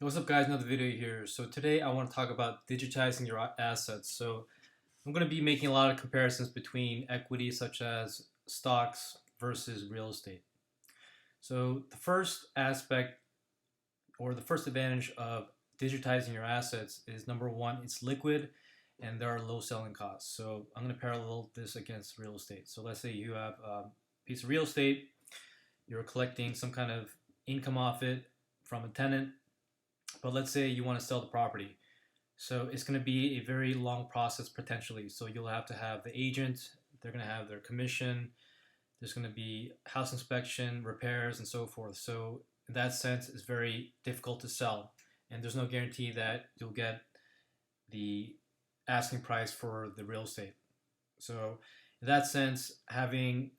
Hey, what's up guys, another video here. So today I want to talk about digitizing your assets. So I'm going to be making a lot of comparisons between equities such as stocks versus real estate. So the first aspect or the first advantage of digitizing your assets is number one, it's liquid and there are low selling costs. So I'm going to parallel this against real estate. So let's say you have a piece of real estate, you're collecting some kind of income off it from a tenant, but let's say you want to sell the property. So it's going to be a very long process potentially. So you'll have to have the agent, they're going to have their commission, there's going to be house inspection, repairs, and so forth. So in that sense, it's very difficult to sell. And there's no guarantee that you'll get the asking price for the real estate. So in that sense, having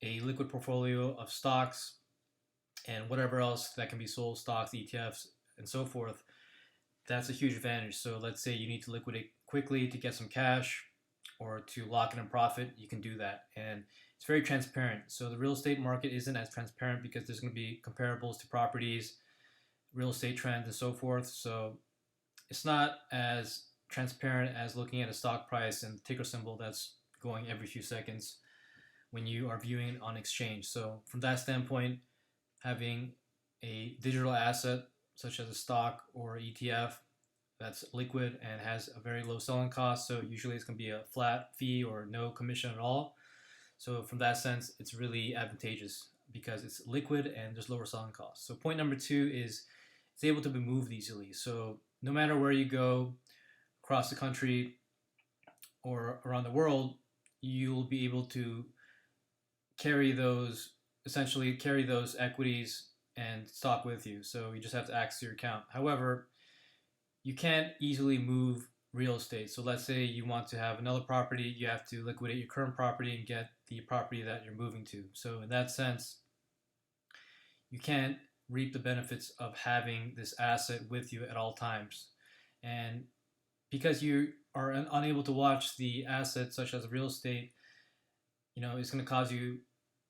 a liquid portfolio of stocks and whatever else that can be sold, stocks, ETFs, and so forth, that's a huge advantage. So let's say you need to liquidate quickly to get some cash or to lock in a profit, you can do that. And it's very transparent. So the real estate market isn't as transparent because there's going to be comparables to properties, real estate trends, and so forth. So it's not as transparent as looking at a stock price and ticker symbol that's going every few seconds when you are viewing it on exchange. So from that standpoint, having a digital asset such as a stock or ETF that's liquid and has a very low selling cost. So usually it's going to be a flat fee or no commission at all. So from that sense, it's really advantageous because it's liquid and there's lower selling costs. So point number two is it's able to be moved easily. So no matter where you go across the country or around the world, you'll be able to carry those, essentially carry those equities and stock with you. So you just have to access your account. However, you can't easily move real estate. So let's say you want to have another property, you have to liquidate your current property and get the property that you're moving to. So in that sense, you can't reap the benefits of having this asset with you at all times. And because you are unable to watch the asset such as real estate, it's going to cause you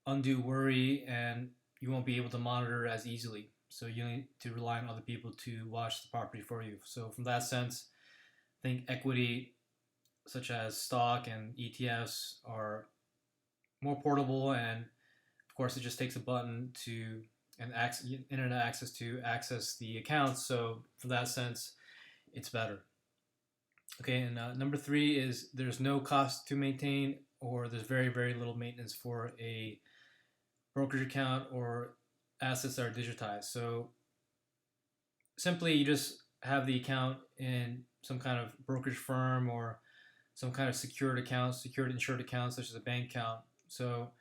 undue worry and you won't be able to monitor as easily. So you need to rely on other people to watch the property for you. So from that sense, I think equity such as stock and ETFs are more portable, and of course it just takes a button to and internet access to access the accounts. So for that sense, it's better. Okay, and number three is there's no cost to maintain, or there's very little maintenance for a brokerage account or assets that are digitized. So simply you just have the account in some kind of brokerage firm or some kind of secured account, secured insured account such as a bank account. So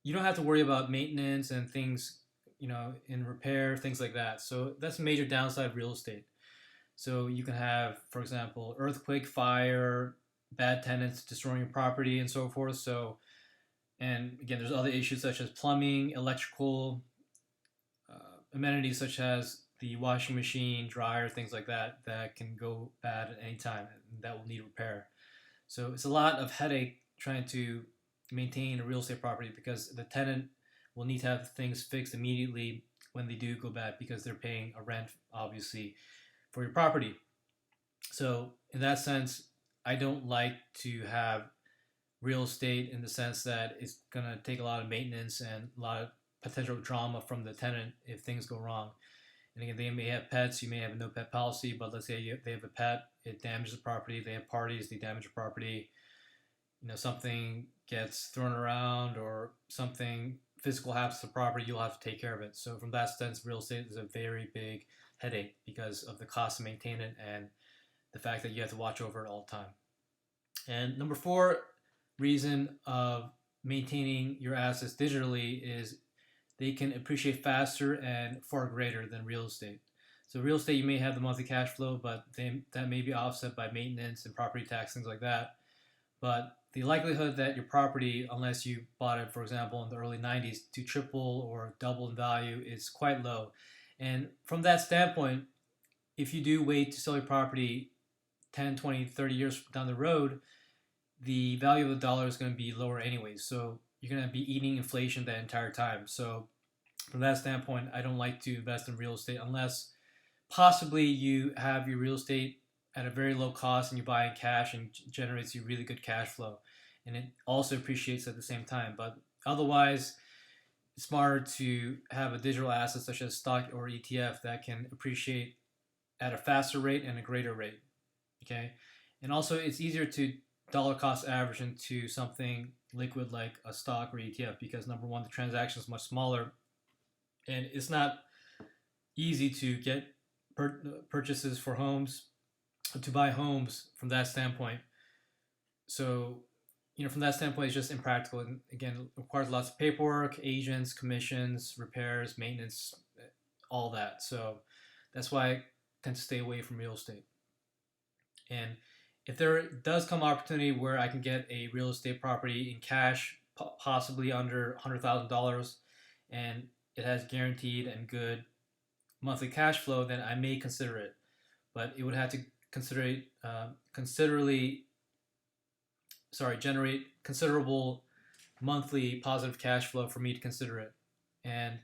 you don't have to worry about maintenance and things, in repair, things like that. So that's a major downside of real estate. So you can have, for example, earthquake, fire, bad tenants destroying your property and so forth. So, and again, there's other issues such as plumbing, electrical, amenities such as the washing machine, dryer, things like that, that can go bad at any time and that will need repair. So it's a lot of headache trying to maintain a real estate property because the tenant will need to have things fixed immediately when they do go bad because they're paying a rent, obviously, for your property. So in that sense, I don't like to have real estate in the sense that it's going to take a lot of maintenance and a lot of potential drama from the tenant if things go wrong. And again, they may have pets, you may have a no pet policy, but let's say they have a pet, it damages the property, they have parties, they damage the property, something gets thrown around or something physical happens to the property, you'll have to take care of it. So from that sense, real estate is a very big headache because of the cost to maintain it and the fact that you have to watch over it all the time. And number four reason of maintaining your assets digitally is they can appreciate faster and far greater than real estate. So real estate, you may have the monthly cash flow, but that may be offset by maintenance and property tax, things like that. But the likelihood that your property, unless you bought it, for example, in the early 90s, to triple or double in value is quite low. And from that standpoint, if you do wait to sell your property 10, 20, 30 years down the road, the value of the dollar is going to be lower anyways. So you're going to be eating inflation that entire time. So from that standpoint, I don't like to invest in real estate unless possibly you have your real estate at a very low cost and you buy in cash and generates you really good cash flow, and it also appreciates at the same time. But otherwise, it's smarter to have a digital asset such as stock or ETF that can appreciate at a faster rate and a greater rate. Okay, and also it's easier to dollar cost average into something liquid like a stock or ETF because number one, the transaction is much smaller, and it's not easy to get purchases for homes, to buy homes from that standpoint. So, from that standpoint, it's just impractical. And again, it requires lots of paperwork, agents, commissions, repairs, maintenance, all that. So that's why I tend to stay away from real estate. And if there does come opportunity where I can get a real estate property in cash, possibly under $100,000, and it has guaranteed and good monthly cash flow, then I may consider it. But it would have to generate considerable monthly positive cash flow for me to consider it. And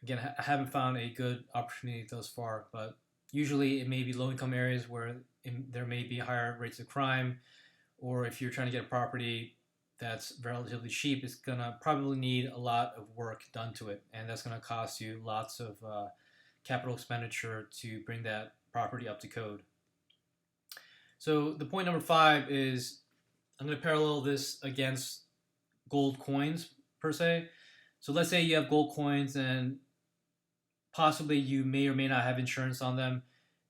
again, I haven't found a good opportunity thus far, but usually it may be low-income areas where there may be higher rates of crime, or if you're trying to get a property that's relatively cheap, it's going to probably need a lot of work done to it, and that's going to cost you lots of capital expenditure to bring that property up to code. So the point number 5 is I'm going to parallel this against gold coins per se. So let's say you have gold coins and possibly you may or may not have insurance on them.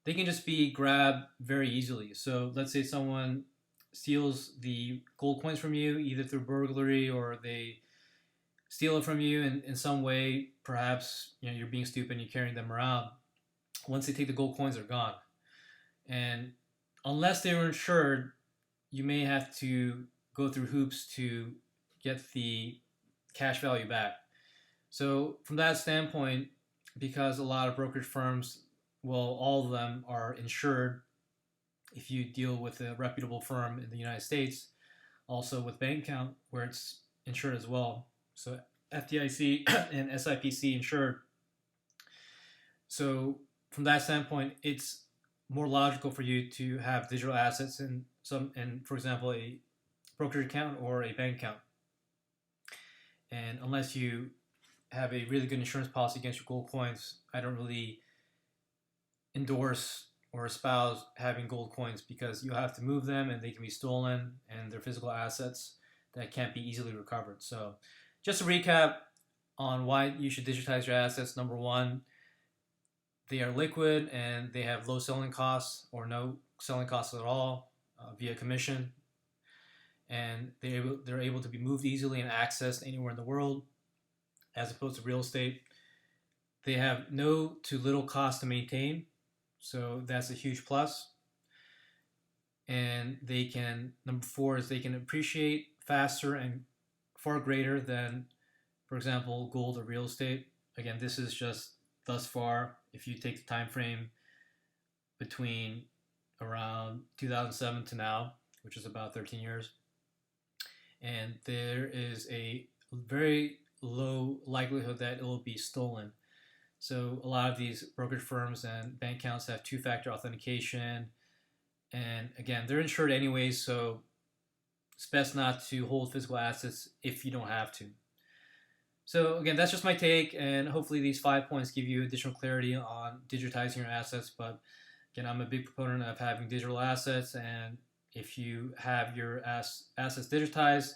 They can just be grabbed very easily. So let's say someone steals the gold coins from you, either through burglary or they steal it from you in some way. Perhaps you're being stupid and you're carrying them around. Once they take the gold coins, they're gone. And unless they were insured, you may have to go through hoops to get the cash value back. So from that standpoint, because a lot of brokerage firms, well, all of them are insured if you deal with a reputable firm in the United States, also with bank account where it's insured as well. So FDIC and SIPC insured. So from that standpoint, it's more logical for you to have digital assets in for example, a brokerage account or a bank account. And unless you have a really good insurance policy against your gold coins, I don't really endorse or espouse having gold coins because you have to move them and they can be stolen and they're physical assets that can't be easily recovered. So just to recap on why you should digitize your assets. Number one, they are liquid and they have low selling costs or no selling costs at all via commission. And they're able to be moved easily and accessed anywhere in the world as opposed to real estate. They have no to little cost to maintain, so that's a huge plus. And number 4 is they can appreciate faster and far greater than, for example, gold or real estate. Again, this is just thus far. If you take the time frame between around 2007 to now, which is about 13 years, and there is a very low likelihood that it will be stolen. So a lot of these brokerage firms and bank accounts have two-factor authentication, and again, they're insured anyways, so it's best not to hold physical assets if you don't have to. So again, that's just my take, and hopefully these 5 points give you additional clarity on digitizing your assets. But again, I'm a big proponent of having digital assets, and if you have your assets digitized,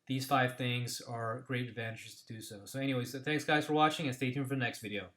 these 5 things are great advantages to do so. So anyways, thanks guys for watching, and stay tuned for the next video.